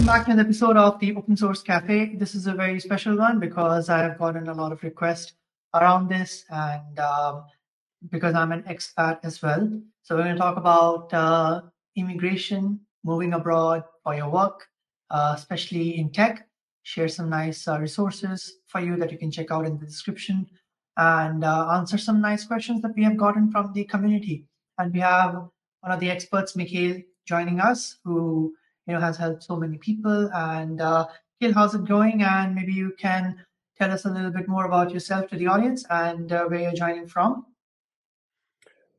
welcome back to an episode of the Open Source Cafe. This is a very special one because I have gotten a lot of requests around this, and because I'm an expat as well. So we're going to talk about immigration, moving abroad for your work, especially in tech. Share some nice resources for you that you can check out in the description, and answer some nice questions that we have gotten from the community. And we have one of the experts, Mikhail, joining us, who has helped so many people. And Mikhail, how's it going? And maybe you can tell us a little bit more about yourself to the audience and where you're joining from.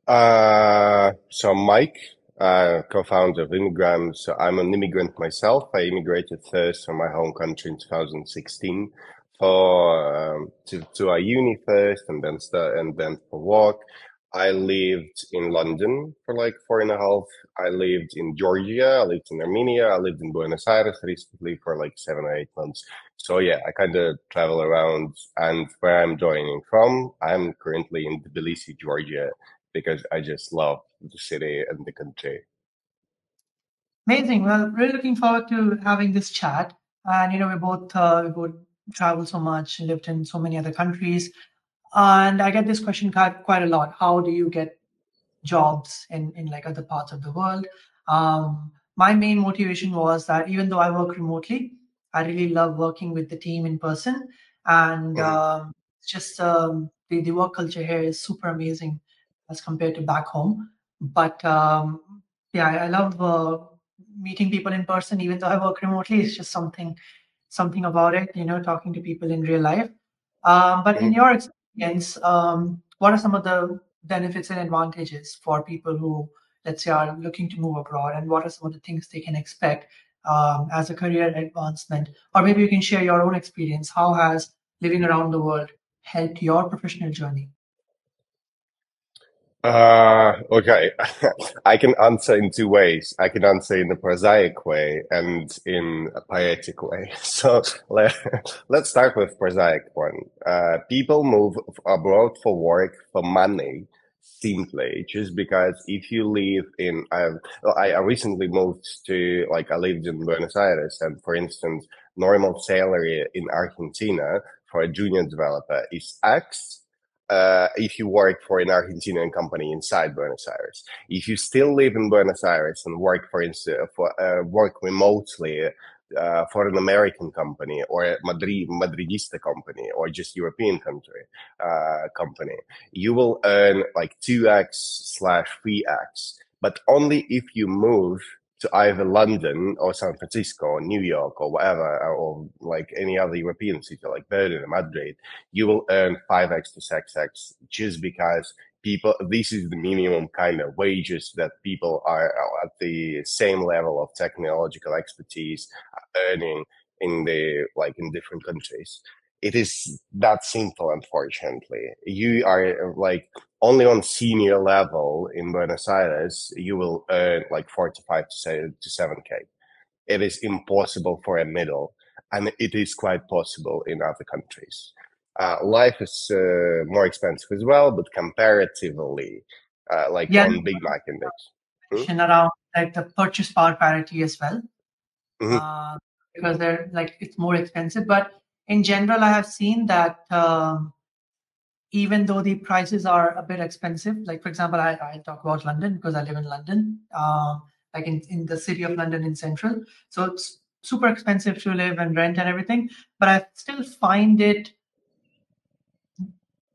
So I'm Mike, co-founder of Immigram. So I'm an immigrant myself. I immigrated first from my home country in 2016 for to a uni first, and then for work. I lived in London for like 4.5. I lived in Georgia. I lived in Armenia. I lived in Buenos Aires recently for like 7 or 8 months. So yeah, I kind of travel around. And where I'm joining from, I'm currently in Tbilisi, Georgia, because I just love the city and the country. Amazing. Well, really looking forward to having this chat. And we both travel so much, lived in so many other countries, and I get this question quite a lot. How do you get jobs in like other parts of the world? My main motivation was that even though I work remotely, I really love working with the team in person, and it's just the work culture here is super amazing as compared to back home. But yeah, I love meeting people in person, even though I work remotely. It's just something about it, talking to people in real life. But in your experience, what are some of the benefits and advantages for people who, let's say, are looking to move abroad, and what are some of the things they can expect as a career advancement? Or maybe you can share your own experience. How has living around the world helped your professional journey? Okay. I can answer in two ways. I can answer in a prosaic way and in a poetic way. So let's start with prosaic one. People move abroad for work, for money, simply just because if you live in, I recently moved to, like, I lived in Buenos Aires, and for instance, normal salary in Argentina for a junior developer is X. If you work for an Argentinian company inside Buenos Aires. If you still live in Buenos Aires and work, for instance, work remotely for an American company or a Madridista company or just European company, you will earn like 2x/3x, but only if you move to either London or San Francisco or New York or whatever, or like any other European city like Berlin or Madrid, you will earn 5x to 6x, just because this is the minimum kind of wages that people are at the same level of technological expertise earning in different countries. It is that simple, unfortunately. You are like only on senior level in Buenos Aires, you will earn like 45 to 7K. It is impossible for a middle, and it is quite possible in other countries. Life is more expensive as well, but comparatively, Yeah, on Big Mac Index. around like the purchase power parity as well, Mm-hmm. because they're like it's more expensive. But in general, I have seen that even though the prices are a bit expensive, like for example, I talk about London because I live in London, like in the city of London in central. So it's super expensive to live and rent and everything. But I still find it,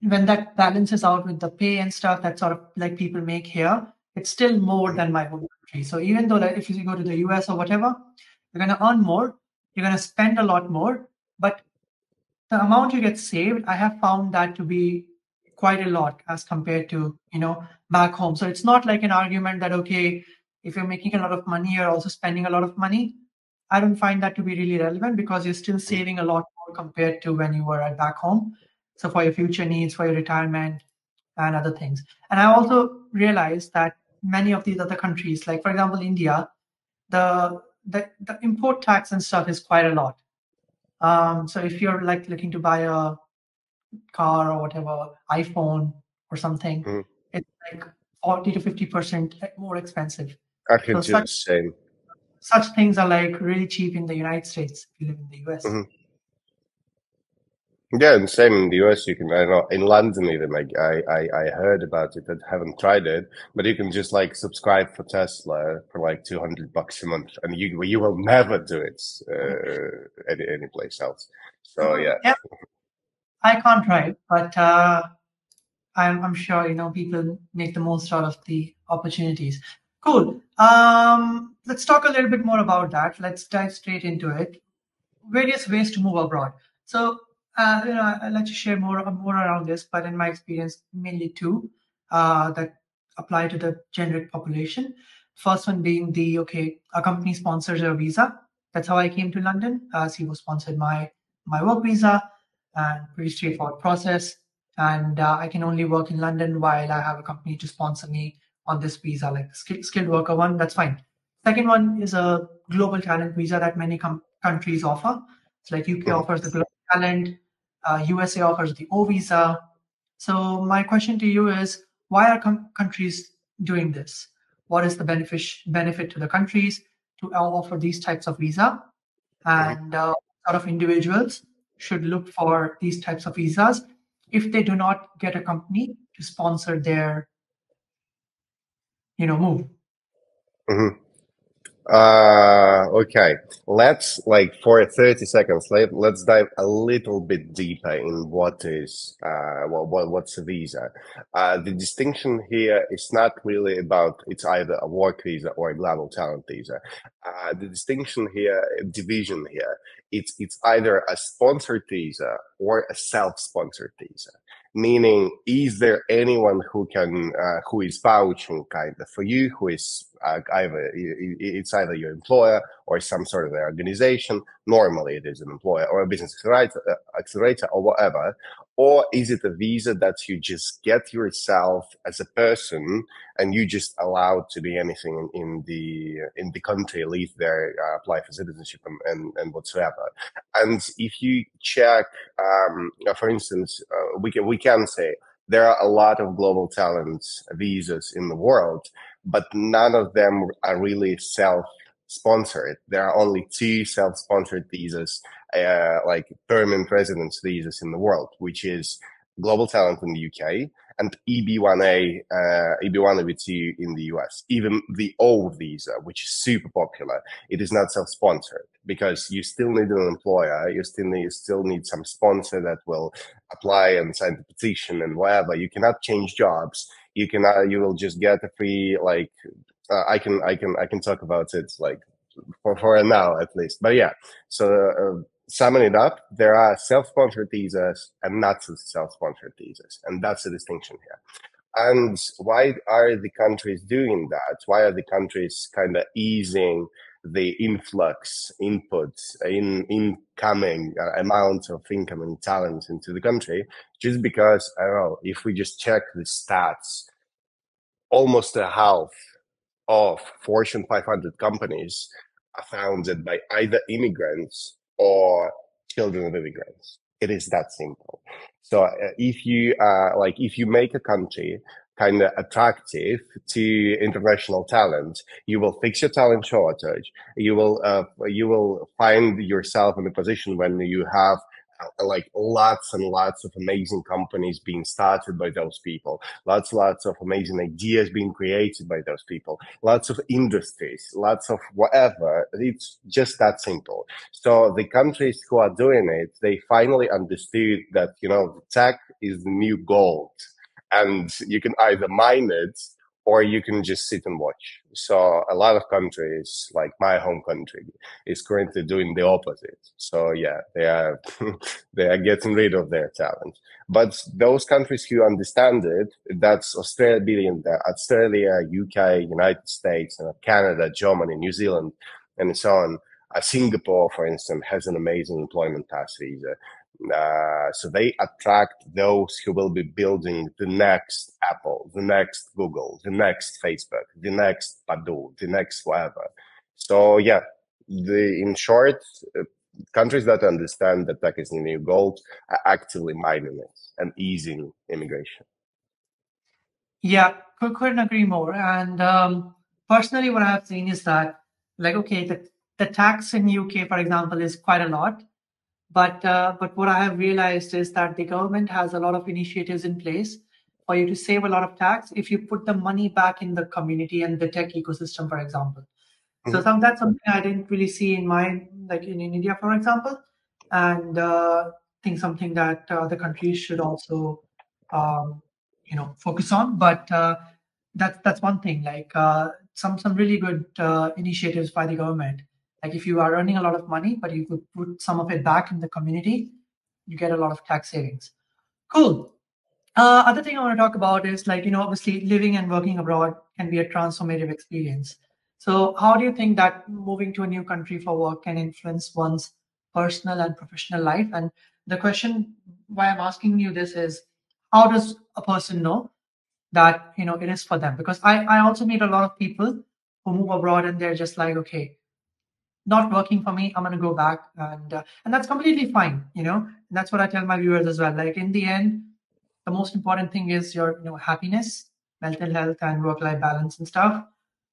when that balances out with the pay and stuff that sort of like people make here, it's still more than my home country. So even though like if you go to the US or whatever, you're going to earn more, you're going to spend a lot more, but the amount you get saved, I have found that to be quite a lot as compared to, back home. So it's not like an argument that, okay, if you're making a lot of money, you're also spending a lot of money. I don't find that to be really relevant because you're still saving a lot more compared to when you were at back home. So for your future needs, for your retirement and other things. And I also realized that many of these other countries, like for example, India, the import tax and stuff is quite a lot. So if you're like looking to buy a car or whatever, iPhone or something, it's like 40 to 50% more expensive. So Argentina such is the same. such things are like really cheap in the United States if you live in the US. Hmm. Yeah, and same in the US. You can, I don't know, in London even, like I heard about it, but haven't tried it. But you can just like subscribe for Tesla for like $200 a month, and you will never do it any place else. So yeah. Yeah, I can't drive, but I'm sure people make the most out of the opportunities. Cool. Let's talk a little bit more about that. Let's dive straight into it. Various ways to move abroad. So, I'd like to share more around this, but in my experience, mainly two that apply to the generic population. First one being a company sponsors a visa. That's how I came to London. CEO sponsored my work visa, and pretty straightforward process. And I can only work in London while I have a company to sponsor me on this visa, like skilled worker one. That's fine. Second one is a global talent visa that many countries offer. It's like UK Mhm, offers the global talent, USA offers the O visa. So my question to you is, why are countries doing this? What is the benefit to the countries to offer these types of visa? mhm, And sort of individuals should look for these types of visas if they do not get a company to sponsor their move. mhm. Okay. Let's like for 30 seconds, let's dive a little bit deeper in what is what's a visa. The distinction here is not really about it's either a work visa or a global talent visa. The distinction here, division here, it's either a sponsored visa or a self-sponsored visa. Meaning, is there anyone who is vouching kind of for you, who is it's either your employer or some sort of organization. Normally, it is an employer or a business accelerator or whatever. Or is it a visa that you just get yourself as a person, and you just allowed to be anything in the country, live there, apply for citizenship and whatsoever. And if you check, for instance, we can say there are a lot of global talent visas in the world, but none of them are really self-sponsored. There are only two self-sponsored visas, like permanent residence visas in the world, which is Global Talent in the UK and EB1A, EB1EB2 in the US. Even the O visa, which is super popular, it is not self-sponsored because you still need an employer, you still need some sponsor that will apply and sign the petition and whatever. You cannot change jobs. You will just get a free I can talk about it like for now at least. But yeah, so summing it up, there are self-sponsored visas and not self-sponsored visas, and that's the distinction here. And why are the countries doing that? Why are the countries kind of easing the influx input in incoming amount of incoming talent into the country? Just because I don't know, if we just check the stats, almost a half of Fortune 500 companies are founded by either immigrants or children of immigrants. It is that simple. So if you make a country kind of attractive to international talent, you will fix your talent shortage. You will find yourself in a position when you have like lots and lots of amazing companies being started by those people, lots of amazing ideas being created by those people, lots of industries, lots of whatever. It's just that simple. So the countries who are doing it, they finally understood that, tech is the new gold, and you can either mine it or you can just sit and watch. So a lot of countries, like my home country, is currently doing the opposite. So yeah, they are they are getting rid of their talent. But those countries who understand it, that's Australia, UK, United States, Canada, Germany, New Zealand, and so on. Singapore, for instance, has an amazing employment pass visa. So they attract those who will be building the next Apple, the next Google, the next Facebook, the next Baidu, the next whatever. So yeah, in short, countries that understand that tech is the new gold are actively mining it and easing immigration. Yeah, couldn't agree more. And personally, what I've seen is that, like, okay, the tax in UK, for example, is quite a lot. But what I have realized is that the government has a lot of initiatives in place for you to save a lot of tax if you put the money back in the community and the tech ecosystem, for example. So that's something I didn't really see in my like in India, for example, and think something that the countries should also um, focus on. But that's one thing. Like some really good initiatives by the government. Like if you are earning a lot of money, but you could put some of it back in the community, you get a lot of tax savings. Cool. Other thing I want to talk about is like, obviously living and working abroad can be a transformative experience. So, how do you think that moving to a new country for work can influence one's personal and professional life? And the question why I'm asking you this is, how does a person know that, it is for them? Because I also meet a lot of people who move abroad and they're just like, okay, not working for me, I'm going to go back, and that's completely fine. And that's what I tell my viewers as well. Like in the end, the most important thing is your happiness, mental health, and work life balance and stuff.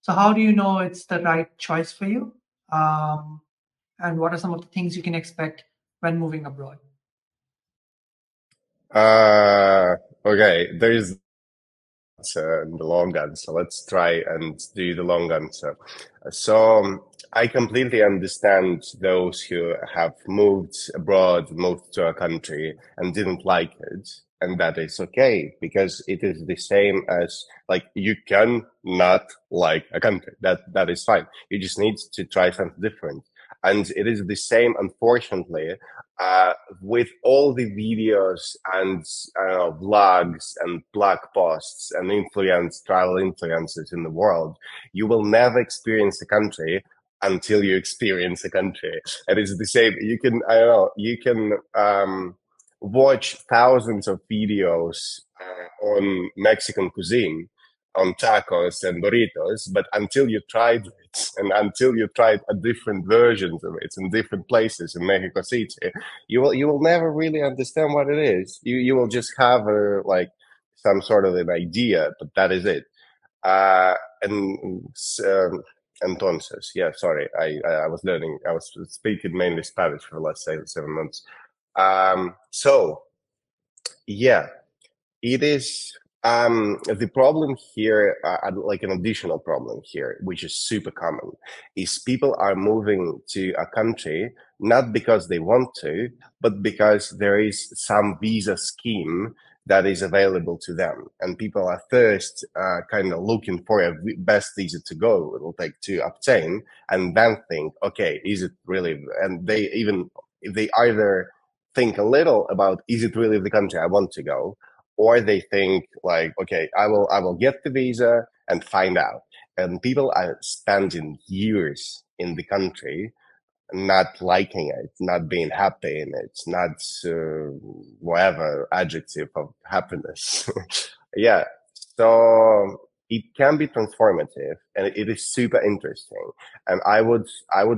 So how do you know it's the right choice for you, um, and what are some of the things you can expect when moving abroad? Okay, there is the long answer. Let's try and do the long answer. So I completely understand those who have moved abroad, moved to a country and didn't like it. And that is okay because it is the same as like you can not like a country. That is fine. You just need to try something different. And it is the same, unfortunately, uh, with all the videos and vlogs and blog posts and travel influencers in the world, you will never experience a country until you experience a country. It is the same. You can, I don't know, you can watch thousands of videos on Mexican cuisine, on tacos and burritos, but until you tried it and until you tried a different versions of it in different places in Mexico City, you will never really understand what it is. You will just have a like some sort of an idea, but that is it. And entonces, yeah, sorry, I was learning. I was speaking mainly Spanish for the last 7 months. So yeah, it is the problem here, like an additional problem here, which is super common, is people are moving to a country not because they want to, but because there is some visa scheme that is available to them. And people are first kind of looking for a best visa to go, it'll take to obtain, and then think, okay, is it really? And they either think a little about, is it really the country I want to go? Or they think like, okay, I will get the visa and find out. And people are spending years in the country, not liking it, not being happy in it, not whatever adjective of happiness. Yeah. So it can be transformative and it is super interesting. And I would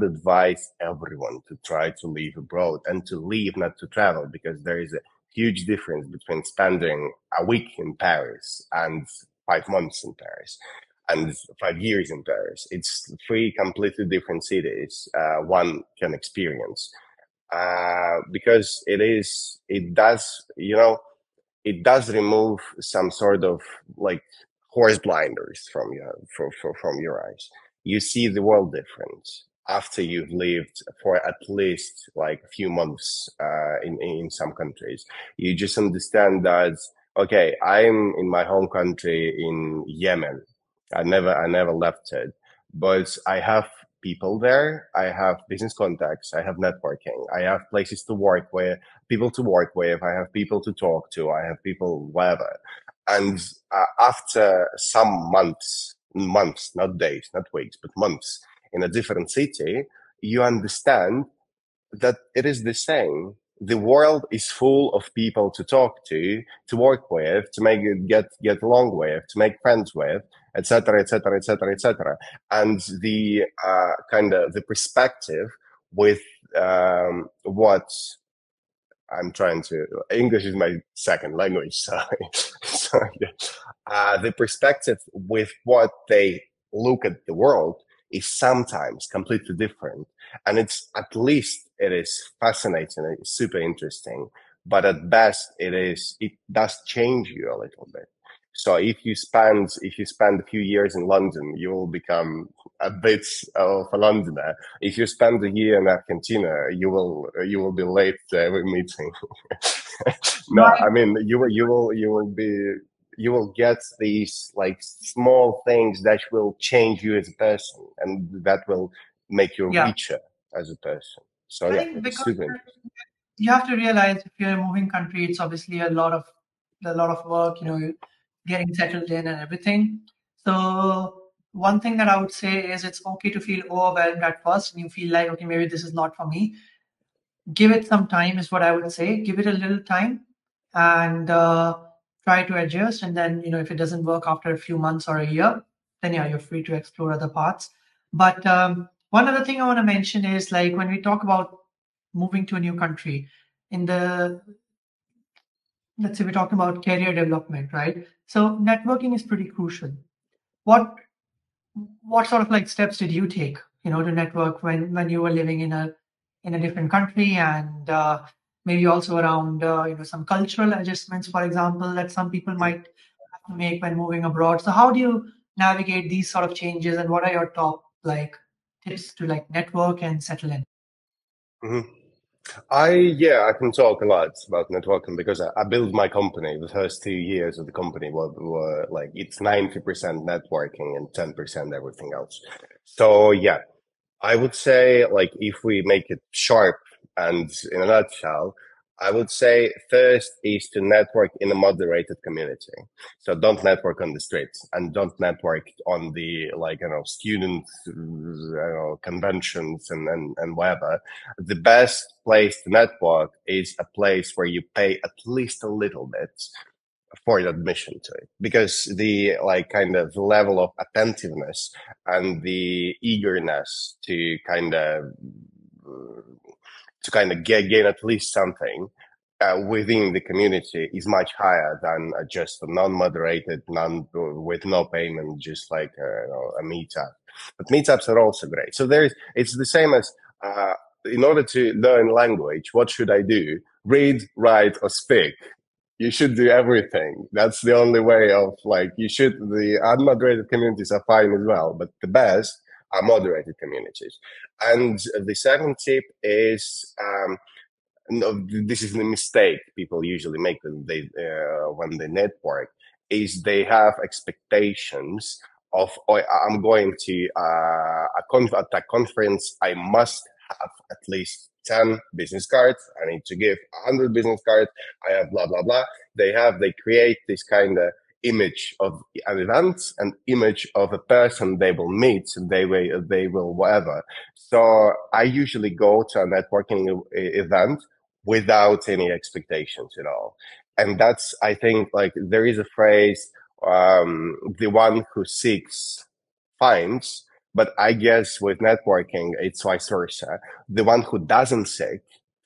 advise everyone to try to live abroad and to leave, not to travel, because there is a huge difference between spending a week in Paris and 5 months in Paris and 5 years in Paris. It's three completely different cities one can experience because it does remove some sort of like horse blinders from your eyes. You see the world different after you've lived for at least like a few months in some countries. You just understand that okay, I'm in my home country in Yemen. I never left it, but I have people there. I have business contacts. I have networking. I have places to work with, people to work with. I have people to talk to. I have people, whatever. And after some months, not days, not weeks, but months in a different city, you understand that it is the same. The world is full of people to talk to work with, to make it get along with, to make friends with, etc., etc., etc., etc. And the kind of the perspective with what I'm trying to. English is my second language, so, so yeah. The perspective with what they look at the world is sometimes completely different. And it's, at least it is fascinating, it's super interesting, but at best it does change you a little bit. So if you spend a few years in London, you will become a bit of a Londoner. If you spend a year in Argentina, you will be late to every meeting. No, Right. I mean you will get these like small things that will change you as a person, and that will make you Yeah. richer as a person. So I yeah, think it's because super interesting. you have to realize if you're a moving country, it's obviously a lot of work, getting settled in and everything. So one thing that I would say is it's okay to feel overwhelmed at first and you feel like, okay, maybe this is not for me. Give it some time is what I would say. Give it a little time and try to adjust. And then, if it doesn't work after a few months or a year, then yeah, you're free to explore other paths. But one other thing I want to mention is like when we talk about moving to a new country, in the let's say we're talking about career development, right? So networking is pretty crucial. What what sort of like steps did you take, to network when you were living in a different country and maybe also around some cultural adjustments, for example, that some people might have to make when moving abroad. So how do you navigate these sort of changes, and what are your top like tips to like network and settle in? Mhm. I can talk a lot about networking because I built my company. The first 2 years of the company were like it's 90% networking and 10% everything else. So yeah, I would say, like, if we make it sharp and in a nutshell, I would say first is to network in a moderated community. So don't network on the streets and don't network on the, like, student, conventions and whatever. The best place to network is a place where you pay at least a little bit for admission to it, because the like kind of level of attentiveness and the eagerness to gain at least something within the community is much higher than just a non-moderated, non with no payment, just like a meetup. But meetups are also great. So it's the same as in order to learn language, what should I do? Read, write, or speak? You should do everything. That's the only way of like the unmoderated communities are fine as well, but the best are moderated communities. And the second tip is no, this is the mistake people usually make when they network, is they have expectations of, oh, I'm going to at a conference, I must have at least 10 business cards. I need to give 100 business cards. I have blah, blah, blah. They create this kind of image of an event, an image of a person they will meet, they will whatever. So I usually go to a networking event without any expectations at all. And that's, I think, like there is a phrase, the one who seeks finds, but I guess with networking, it's vice versa. The one who doesn't seek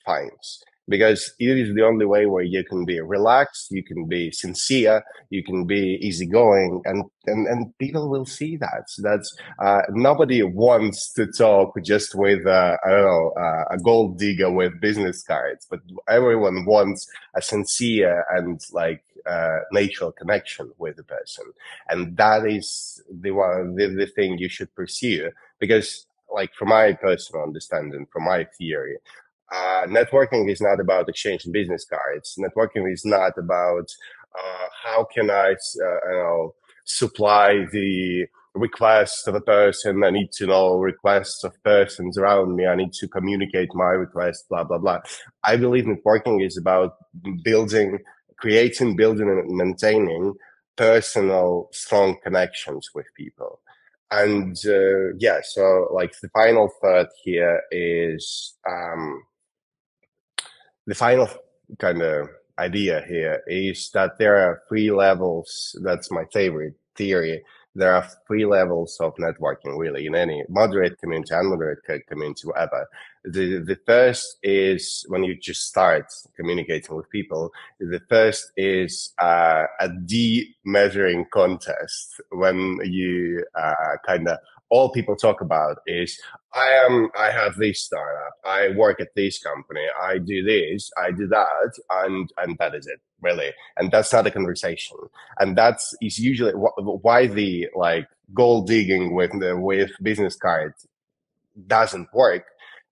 finds, because it is the only way where you can be relaxed, you can be sincere, you can be easygoing, and people will see that. So that's nobody wants to talk just with I don't know, a gold digger with business cards, but everyone wants a sincere and like natural connection with the person, and that is the thing you should pursue, because like from my personal understanding, from my theory, networking is not about exchanging business cards. Networking is not about how can supply the request of a person. I need to know requests of persons around me. I need to communicate my request, blah, blah, blah. I believe networking is about building and maintaining personal, strong connections with people. And so like the final third here is the final kind of idea here is that there are three levels. That's my favorite theory. there are three levels of networking, really, in any moderate community, unmoderate community, whatever. The first is when you just start communicating with people. The first is a de-measuring contest, when you kind of, all people talk about is, I have this startup, I work at this company, I do this, I do that, and that is it, really. And that's not a conversation. And that's is usually why the like gold digging with business cards doesn't work.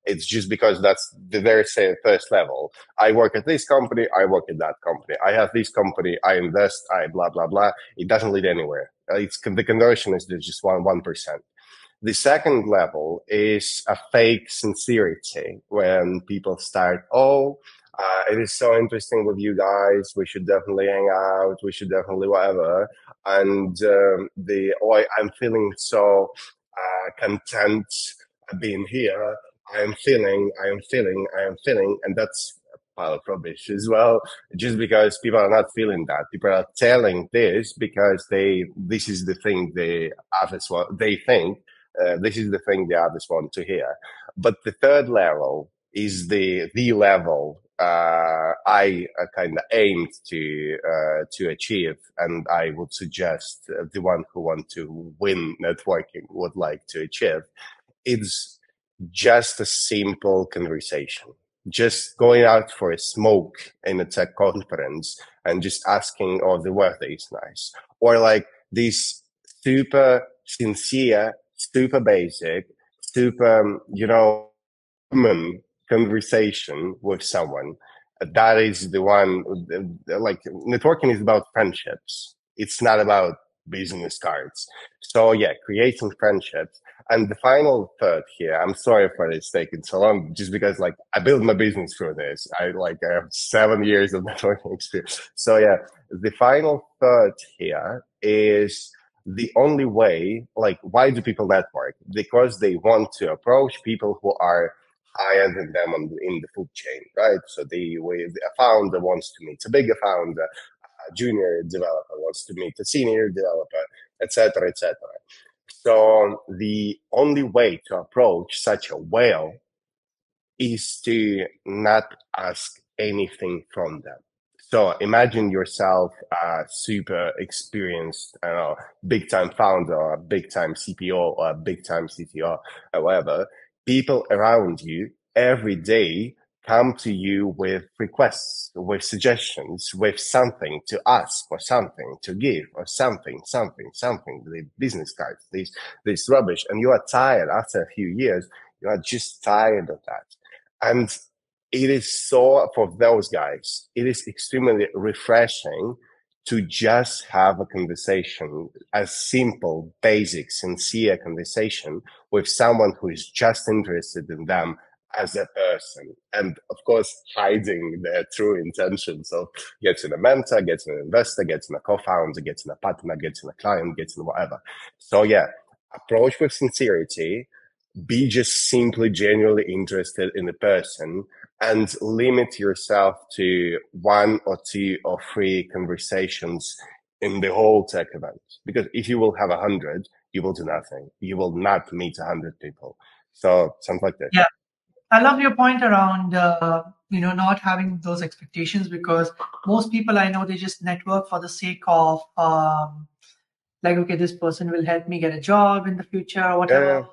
It's just because that's the very same first level. I work at this company, I work at that company, I have this company, I invest, I blah blah blah. It doesn't lead anywhere. It's the conversion is just 1%. The second level is a fake sincerity, when people start, it is so interesting with you guys. We should definitely hang out. We should definitely whatever. And I'm feeling so content being here. I am feeling, and that's a pile of rubbish as well. Just because people are not feeling that, people are telling this because this is the thing they think. This is the thing the others want to hear. But the third level is the level I kind of aimed to achieve, and I would suggest the one who want to win networking would like to achieve. It's just a simple conversation, just going out for a smoke in a tech conference and just asking, "Oh, the weather is nice," or like this super sincere, super basic, super, human conversation with someone. That is the one. Like, networking is about friendships. It's not about business cards. So yeah, creating friendships. And the final third here, I'm sorry for this taking so long, just because like I built my business through this. I have 7 years of networking experience. So yeah, the final third here is the only way. Like, why do people network? Because they want to approach people who are higher than them in the food chain, right? So a founder wants to meet a bigger founder, a junior developer wants to meet a senior developer, etc., etc. So the only way to approach such a whale is to not ask anything from them. So imagine yourself a super experienced, I don't know, big time founder, or a big time CPO, or a big time CTO, or whatever. People around you every day come to you with requests, with suggestions, with something to ask, or something to give, or something, the business cards, this rubbish. And you are tired after a few years. You are just tired of that. And it is so, for those guys, it is extremely refreshing to just have a conversation, a simple, basic, sincere conversation with someone who is just interested in them as a person. And of course, hiding their true intentions of getting a mentor, getting an investor, getting a co-founder, getting a partner, getting a client, getting whatever. So yeah, approach with sincerity, be just simply genuinely interested in the person, and limit yourself to 1 or 2 or 3 conversations in the whole tech event. Because if you will have 100, you will do nothing. You will not meet 100 people. So something like that. Yeah. I love your point around, not having those expectations, because most people I know, they just network for the sake of, like, okay, this person will help me get a job in the future or whatever. Yeah.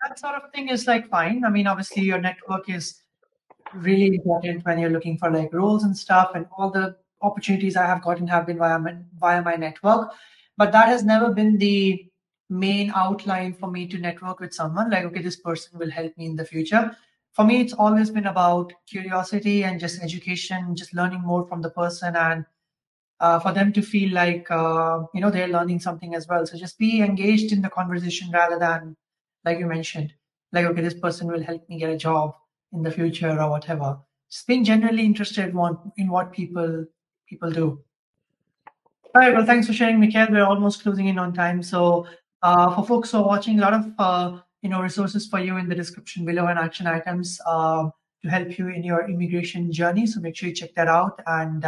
That sort of thing is like fine. I mean, obviously, your network is really important when you're looking for like roles and stuff, and all the opportunities I have gotten have been via my network. But that has never been the main outline for me to network with someone. Like, okay, this person will help me in the future. For me, it's always been about curiosity and just education, just learning more from the person, and for them to feel like they're learning something as well. So just be engaged in the conversation rather than, like you mentioned, like, okay, this person will help me get a job in the future or whatever. Just being generally interested in what people do. All right. Well, thanks for sharing, Mikhail. We're almost closing in on time. So for folks who are watching, a lot of resources for you in the description below, and action items to help you in your immigration journey. So make sure you check that out. And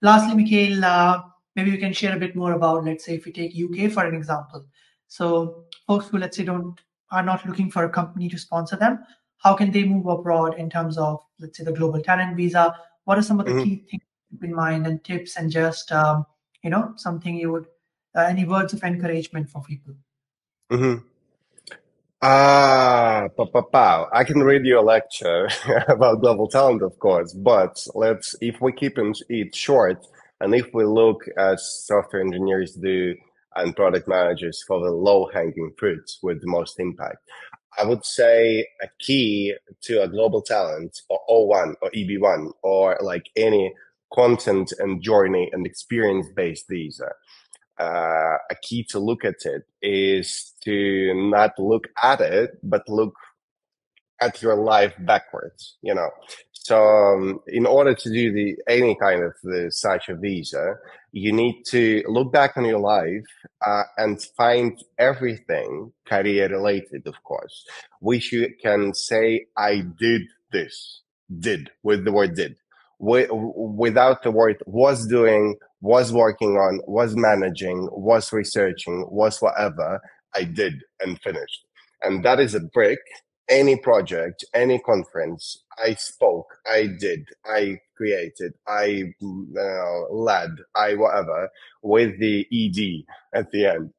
lastly, Mikhail, maybe you can share a bit more about, let's say, if we take UK for an example. So folks who, let's say, don't are not looking for a company to sponsor them, how can they move abroad in terms of, let's say, the global talent visa? What are some of the hmm key things to keep in mind and tips and just, something you would, any words of encouragement for people? hmm I can read you a lecture about global talent, of course, but if we keep it short, and if we look as software engineers do and product managers for the low-hanging fruits with the most impact, I would say a key to a global talent or O1 or EB1 or like any content and journey and experience-based visa, a key to look at it is to not look at it, but look at your life backwards, you know. So in order to do any kind of such a visa, you need to look back on your life and find everything career related, of course, which you can say, I did this, did with the word did, without the word was doing, was working on, was managing, was researching, was whatever. I did and finished. And that is a brick. Any project, any conference, I spoke, I did, I created, I led, I whatever, with the ed at the end.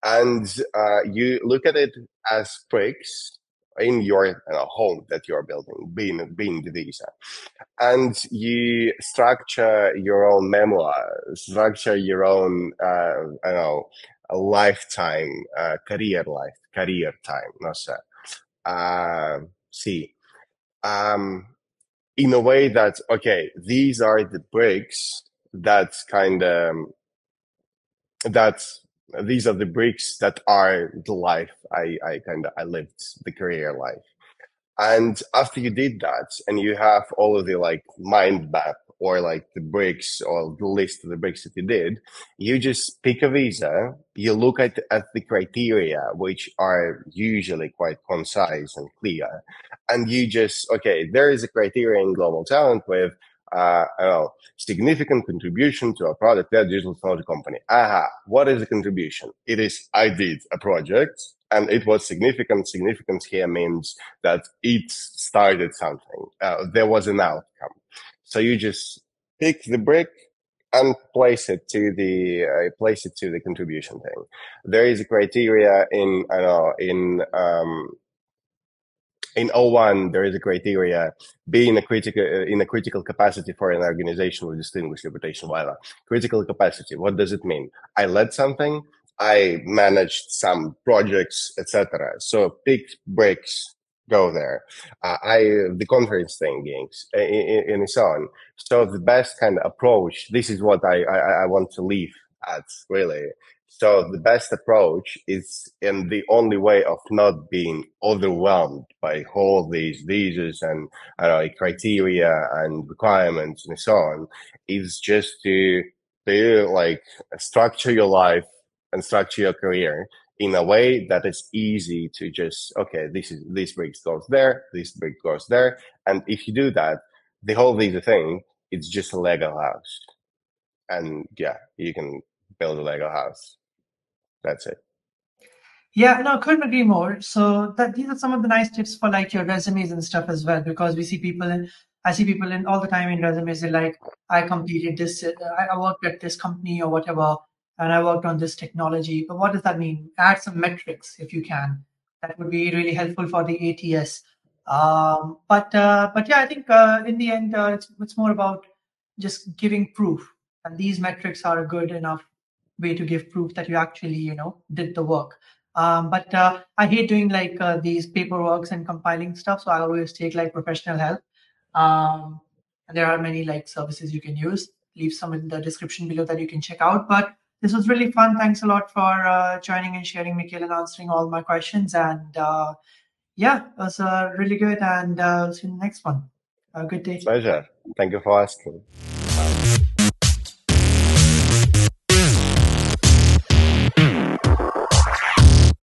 And you look at it as bricks in your home that you're building, being the visa. And you structure your own memoir, structure your own, a lifetime, career time, no sir. See, in a way that, okay, these are the bricks that kind of, that these are the bricks that are the life I lived, the career life. And after you did that and you have all of the like mind map or like the bricks or the list of the bricks that you did, you just pick a visa, you look at the criteria, which are usually quite concise and clear. And you just, okay, there is a criteria in global talent with, I don't know, significant contribution to a product, that digital technology company. Aha, what is the contribution? It is, I did a project and it was significant. Significance here means that it started something. There was an outcome. So you just pick the brick and place it to the contribution thing. There is a criteria in O1, there is a criteria being in a critical capacity for an organization with distinguished reputation. Whatever. Critical capacity. What does it mean? I led something. I managed some projects, etc. So pick bricks, go there. The conference things, and so on. So the best kind of approach. This is what I want to leave at really. So the best approach is, and the only way of not being overwhelmed by all these visas and criteria and requirements and so on, is just to like structure your life and structure your career in a way that is easy to just, okay, this brick goes there, this brick goes there, and if you do that, the whole visa thing, it's just a Lego house, and yeah, you can build a Lego house. That's it. Yeah, no, couldn't agree more. So that these are some of the nice tips for like your resumes and stuff as well, because I see people in all the time in resumes. They're like, I completed this, I worked at this company or whatever, and I worked on this technology. But what does that mean? Add some metrics if you can. That would be really helpful for the ATS. But yeah, I think in the end, it's more about just giving proof, and these metrics are a good enough way to give proof that you actually, did the work. But I hate doing like these paperworks and compiling stuff, so I always take like professional help. And there are many like services you can use. Leave some in the description below that you can check out. But this was really fun. Thanks a lot for joining and sharing, Mikhail, and answering all my questions. And yeah, it was really good. And see you in the next one. Have a good day. Pleasure. Thank you for asking. Bye.